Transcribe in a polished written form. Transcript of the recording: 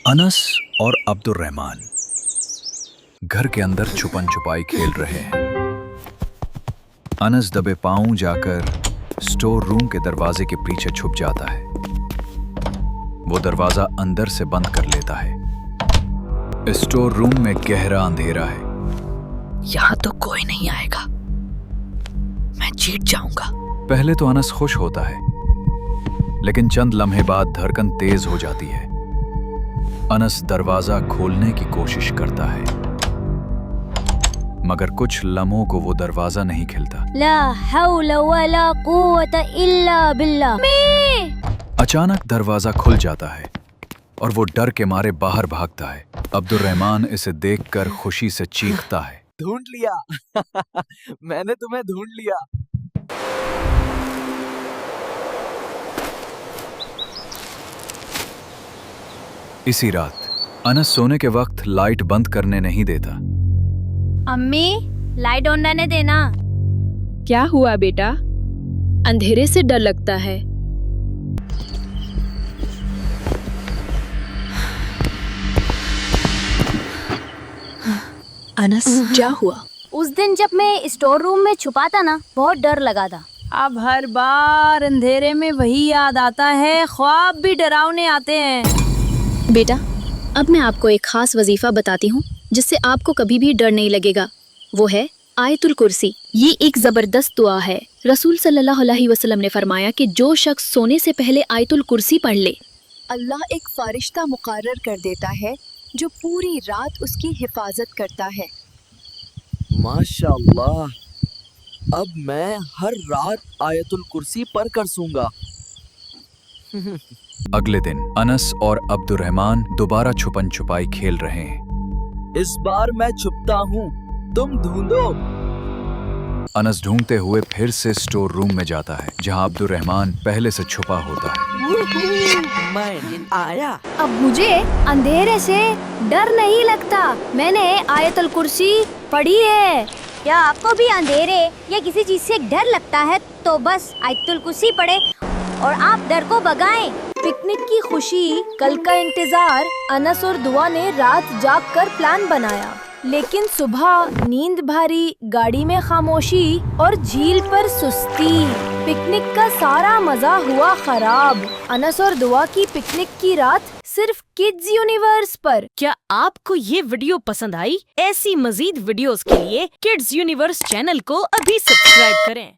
अनस और अब्दुर्रहमान घर के अंदर छुपन छुपाई खेल रहे हैं। अनस दबे पांव जाकर स्टोर रूम के दरवाजे के पीछे छुप जाता है। वो दरवाजा अंदर से बंद कर लेता है। स्टोर रूम में गहरा अंधेरा है। यहाँ तो कोई नहीं आएगा, मैं जीत जाऊंगा। पहले तो अनस खुश होता है, लेकिन चंद लम्हे बाद धड़कन तेज हो जाती है। अनस दरवाजा खोलने की कोशिश करता है, मगर कुछ लम्हों को वो दरवाजा नहीं खिलता। ला हौला वला कुव्वता इल्ला बिल्लाह। अचानक दरवाजा खुल जाता है और वो डर के मारे बाहर भागता है। अब्दुर्रहमान इसे देखकर खुशी से चीखता है, ढूंढ लिया मैंने तुम्हें ढूंढ लिया। इसी रात अनस सोने के वक्त लाइट बंद करने नहीं देता। अम्मी, लाइट ऑन रहने देना। क्या हुआ बेटा? अंधेरे से डर लगता है। अनस, क्या हुआ? उस दिन जब मैं स्टोर रूम में छुपा था ना, बहुत डर लगा था। अब हर बार अंधेरे में वही याद आता है, ख्वाब भी डरावने आते हैं। बेटा, अब मैं आपको एक खास वजीफा बताती हूँ जिससे आपको कभी भी डर नहीं लगेगा। वो है आयतुल कुर्सी। ये एक जबरदस्त दुआ है। रसूल सल्लल्लाहु अलैहि वसल्लम ने फरमाया कि जो शख्स सोने से पहले आयतुल कुर्सी पढ़ ले, अल्लाह एक फारिश्ता मुकर्रर कर देता है जो पूरी रात उसकी हिफाजत करता है। माशाअल्लाह, अब मैं हर रात आयतुल कुर्सी पढ़ कर सूंगा। अगले दिन अनस और अब्दुर्रहमान दोबारा छुपन छुपाई खेल रहे हैं। इस बार मैं छुपता हूँ, तुम ढूंढो। अनस ढूंढते हुए फिर से स्टोर रूम में जाता है, जहां अब्दुर्रहमान पहले से छुपा होता है। मैं आया। अब मुझे अंधेरे से डर नहीं लगता। मैंने आयतुल कुर्सी पढ़ी है। क्या आपको भी अंधेरे या किसी चीज से डर लगता है तो बस आयतुल कुर्सी पढ़े और आप डर को भगाएं। पिकनिक की खुशी, कल का इंतजार। अनस और दुआ ने रात जाग कर प्लान बनाया, लेकिन सुबह नींद भारी, गाड़ी में खामोशी और झील पर सुस्ती। पिकनिक का सारा मजा हुआ खराब। अनस और दुआ की पिकनिक की रात सिर्फ किड्स यूनिवर्स पर। क्या आपको ये वीडियो पसंद आई? ऐसी मजीद वीडियोस के लिए किड्स यूनिवर्स चैनल को अभी सब्सक्राइब करें।